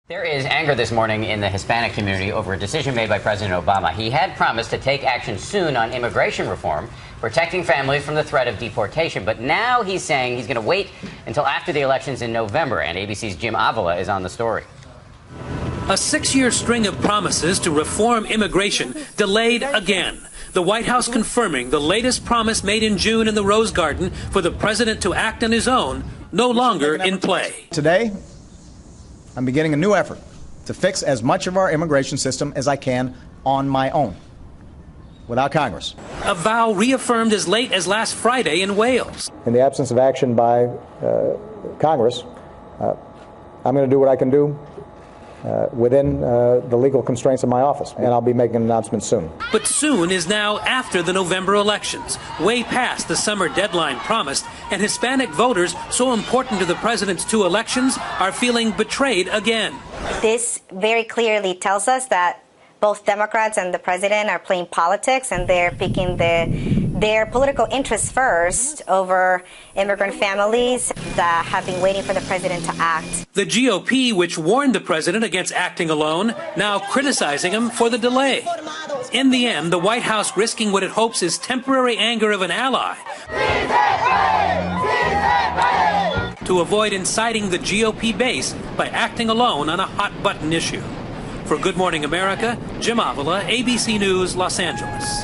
There is anger this morning in the Hispanic community over a decision made by President Obama. He had promised to take action soon on immigration reform, protecting families from the threat of deportation. But now he's saying he's going to wait until after the elections in November. And ABC's Jim Avila is on the story. A 6-year string of promises to reform immigration delayed again. The White House confirming the latest promise made in June in the Rose Garden for the president to act on his own, no longer in play. Today, I'm beginning a new effort to fix as much of our immigration system as I can on my own, without Congress. A vow reaffirmed as late as last Friday in Wales. In the absence of action by Congress, I'm going to do what I can do within the legal constraints of my office, and I'll be making an announcement soon. But soon is now after the November elections, way past the summer deadline promised, and Hispanic voters, so important to the president's 2 elections, are feeling betrayed again. This very clearly tells us that both Democrats and the president are playing politics, and they're picking their political interests first over immigrant families that have been waiting for the president to act. The GOP, which warned the president against acting alone, now criticizing him for the delay. In the end, the White House risking what it hopes is temporary anger of an ally to avoid inciting the GOP base by acting alone on a hot-button issue. For Good Morning America, Jim Avila, ABC News, Los Angeles.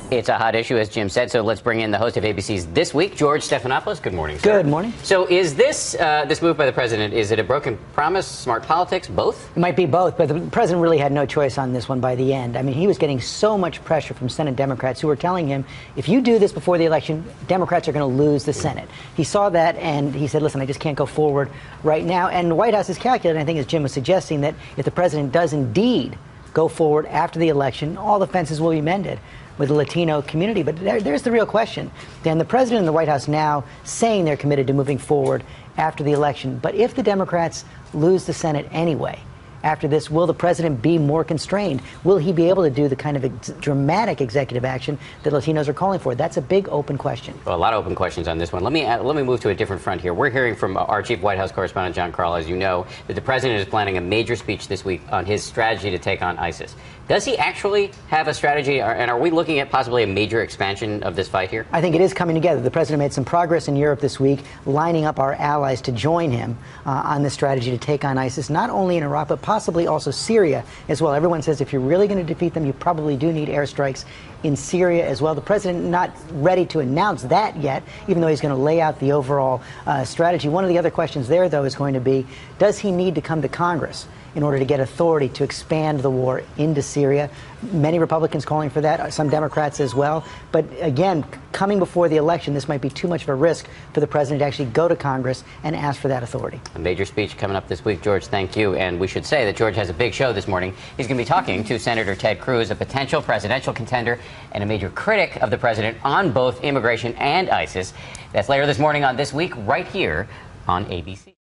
It's a hot issue, as Jim said, so let's bring in the host of ABC's This Week, George Stephanopoulos. Good morning, sir. Good morning. So is this move by the president, is it a broken promise, smart politics, both? It might be both, but the president really had no choice on this one by the end. I mean, he was getting so much pressure from Senate Democrats who were telling him, if you do this before the election, Democrats are going to lose the Senate. He saw that, and he said, listen, I just can't go forward right now. And the White House is calculating, I think, as Jim was suggesting, that if the president does indeed go forward after the election, all the fences will be mended with the Latino community. But there's the real question. Dan, the president and the White House now saying they're committed to moving forward after the election. But if the Democrats lose the Senate anyway, after this, will the president be more constrained? Will he be able to do the kind of dramatic executive action that Latinos are calling for? That's a big open question. Well, a lot of open questions on this one. Let me move to a different front here. We're hearing from our chief White House correspondent, John Karl, as you know, that the president is planning a major speech this week on his strategy to take on ISIS. Does he actually have a strategy, and are we looking at possibly a major expansion of this fight here? I think it is coming together. The president made some progress in Europe this week, lining up our allies to join him on this strategy to take on ISIS, not only in Iraq, but possibly also Syria as well. Everyone says if you're really going to defeat them, you probably do need airstrikes in Syria as well. The president not ready to announce that yet, even though he's going to lay out the overall strategy. One of the other questions there, though, is going to be, does he need to come to Congress in order to get authority to expand the war into Syria? Many Republicans calling for that, some Democrats as well. But again, coming before the election, this might be too much of a risk for the president to actually go to Congress and ask for that authority. A major speech coming up this week, George. Thank you. And we should say that George has a big show this morning. He's going to be talking to Senator Ted Cruz, a potential presidential contender and a major critic of the president on both immigration and ISIS. That's later this morning on This Week, right here on ABC.